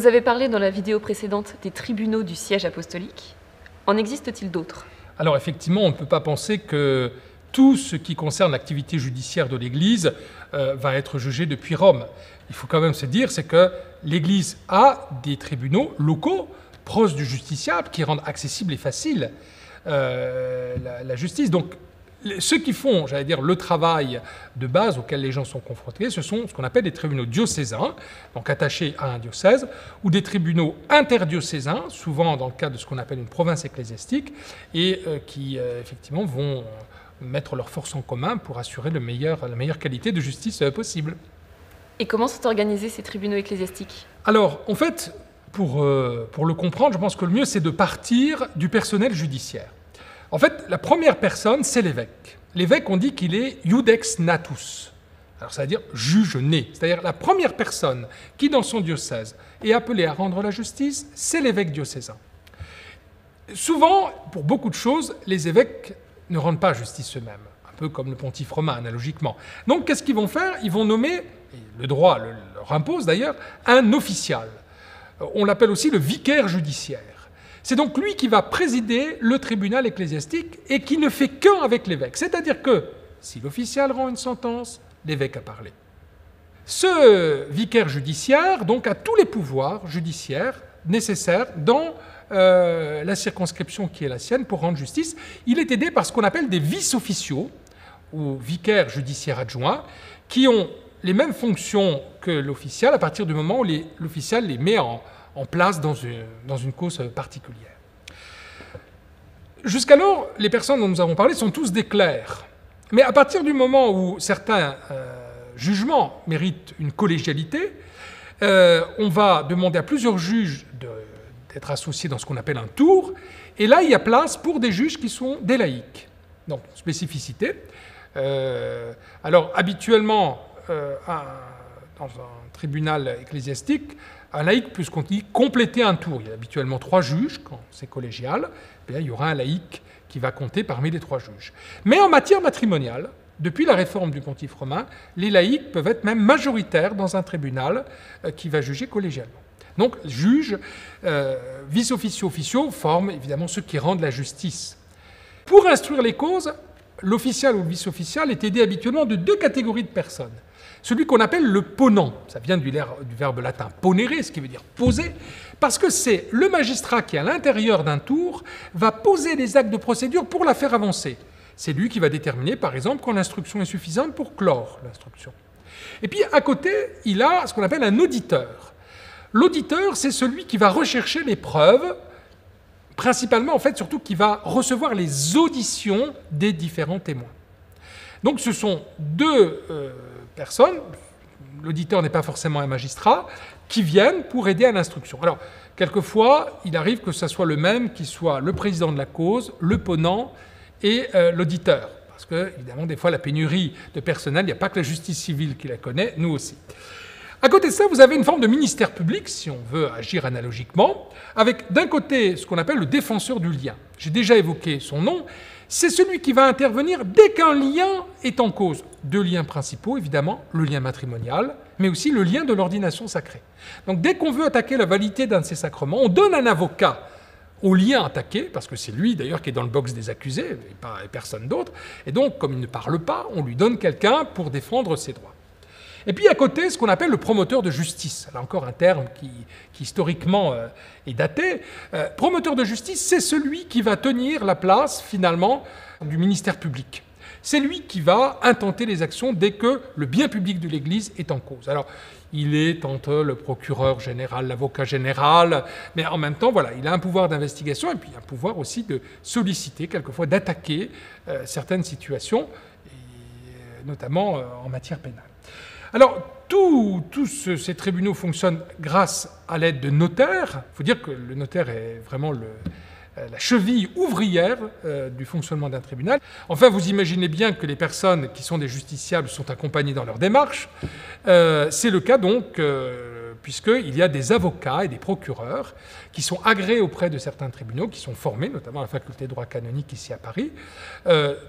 Vous avez parlé dans la vidéo précédente des tribunaux du siège apostolique. En existe-t-il d'autres? Alors effectivement, on ne peut pas penser que tout ce qui concerne l'activité judiciaire de l'Église va être jugé depuis Rome. Il faut quand même se dire, c'est que l'Église a des tribunaux locaux, proches du justiciable, qui rendent accessible et facile la justice. Donc, ceux qui font, j'allais dire, le travail de base auquel les gens sont confrontés, ce sont ce qu'on appelle des tribunaux diocésains, donc attachés à un diocèse, ou des tribunaux interdiocésains, souvent dans le cadre de ce qu'on appelle une province ecclésiastique, et qui, effectivement, vont mettre leurs forces en commun pour assurer la meilleure qualité de justice possible. Et comment sont organisés ces tribunaux ecclésiastiques? Alors, en fait, pour le comprendre, je pense que le mieux, c'est de partir du personnel judiciaire. En fait, la première personne, c'est l'évêque. L'évêque, on dit qu'il est iudex natus. Alors, ça veut dire juge né. C'est-à-dire la première personne qui, dans son diocèse, est appelée à rendre la justice, c'est l'évêque diocésain. Souvent, pour beaucoup de choses, les évêques ne rendent pas justice eux-mêmes, un peu comme le pontife romain, analogiquement. Donc, qu'est-ce qu'ils vont faire? Ils vont nommer, et le droit leur impose d'ailleurs, un official. On l'appelle aussi le vicaire judiciaire. C'est donc lui qui va présider le tribunal ecclésiastique et qui ne fait qu'un avec l'évêque. C'est-à-dire que, si l'official rend une sentence, l'évêque a parlé. Ce vicaire judiciaire, donc, a tous les pouvoirs judiciaires nécessaires dans la circonscription qui est la sienne pour rendre justice. Il est aidé par ce qu'on appelle des vice-officiaux, ou vicaires judiciaires adjoints, qui ont les mêmes fonctions que l'official à partir du moment où l'official les met en place dans une cause particulière. Jusqu'alors, les personnes dont nous avons parlé sont tous des clercs. Mais à partir du moment où certains jugements méritent une collégialité, on va demander à plusieurs juges d'être associés dans ce qu'on appelle un tour, et là, il y a place pour des juges qui sont des laïcs. Donc, spécificité. Alors, habituellement, dans un tribunal ecclésiastique, un laïc peut compléter un tour. Il y a habituellement 3 juges, quand c'est collégial, bien, il y aura un laïc qui va compter parmi les 3 juges. Mais en matière matrimoniale, depuis la réforme du pontife romain, les laïcs peuvent être même majoritaires dans un tribunal qui va juger collégialement. Donc, juges, vice-officiaux, officiaux forment évidemment ceux qui rendent la justice. Pour instruire les causes, l'official ou le vice-official est aidé habituellement de 2 catégories de personnes. Celui qu'on appelle le ponent, ça vient du verbe latin ponere, ce qui veut dire poser, parce que c'est le magistrat qui, à l'intérieur d'un tour, va poser les actes de procédure pour la faire avancer. C'est lui qui va déterminer, par exemple, quand l'instruction est suffisante pour clore l'instruction. Et puis, à côté, il a ce qu'on appelle un auditeur. L'auditeur, c'est celui qui va rechercher les preuves, principalement, en fait, surtout qui va recevoir les auditions des différents témoins. Donc, ce sont 2 personnes, l'auditeur n'est pas forcément un magistrat, qui viennent pour aider à l'instruction. Alors, quelquefois, il arrive que ce soit le même qui soit le président de la cause, le ponent et l'auditeur. Parce que, évidemment, des fois, la pénurie de personnel, il n'y a pas que la justice civile qui la connaît, nous aussi. À côté de ça, vous avez une forme de ministère public, si on veut agir analogiquement, avec d'un côté ce qu'on appelle le défenseur du lien. J'ai déjà évoqué son nom. C'est celui qui va intervenir dès qu'un lien est en cause. 2 liens principaux, évidemment, le lien matrimonial, mais aussi le lien de l'ordination sacrée. Donc dès qu'on veut attaquer la validité d'un de ces sacrements, on donne un avocat au lien attaqué, parce que c'est lui d'ailleurs qui est dans le box des accusés, et personne d'autre, et donc comme il ne parle pas, on lui donne quelqu'un pour défendre ses droits. Et puis à côté, ce qu'on appelle le promoteur de justice. Là encore un terme qui historiquement est daté. Promoteur de justice, c'est celui qui va tenir la place, finalement, du ministère public. C'est lui qui va intenter les actions dès que le bien public de l'Église est en cause. Alors, il est tantôt le procureur général, l'avocat général, mais en même temps, voilà, il a un pouvoir d'investigation et puis un pouvoir aussi de solliciter, quelquefois d'attaquer certaines situations, et, notamment en matière pénale. Alors, tous ces tribunaux fonctionnent grâce à l'aide de notaires. Il faut dire que le notaire est vraiment la cheville ouvrière du fonctionnement d'un tribunal. Enfin, vous imaginez bien que les personnes qui sont des justiciables sont accompagnées dans leur démarche. C'est le cas donc puisqu'il y a des avocats et des procureurs qui sont agréés auprès de certains tribunaux, qui sont formés, notamment à la faculté de droit canonique ici à Paris,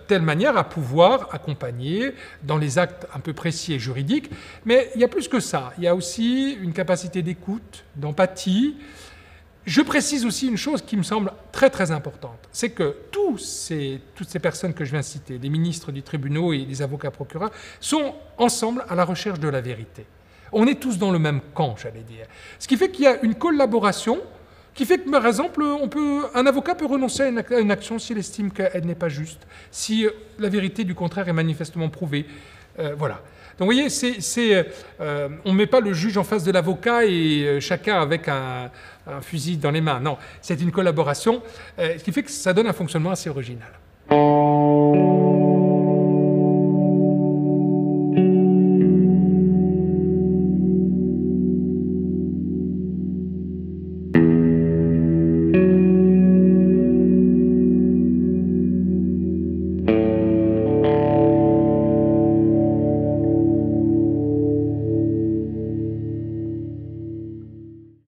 telle manière à pouvoir accompagner dans les actes un peu précis et juridiques. Mais il y a plus que ça. Il y a aussi une capacité d'écoute, d'empathie. Je précise aussi une chose qui me semble très très importante, c'est que toutes ces personnes que je viens de citer, les ministres du tribunal et les avocats procureurs, sont ensemble à la recherche de la vérité. On est tous dans le même camp, j'allais dire. Ce qui fait qu'il y a une collaboration qui fait que, par exemple, un avocat peut renoncer à une action s'il estime qu'elle n'est pas juste, si la vérité du contraire est manifestement prouvée. Voilà. Donc vous voyez, on ne met pas le juge en face de l'avocat et chacun avec un fusil dans les mains. Non, c'est une collaboration, ce qui fait que ça donne un fonctionnement assez original.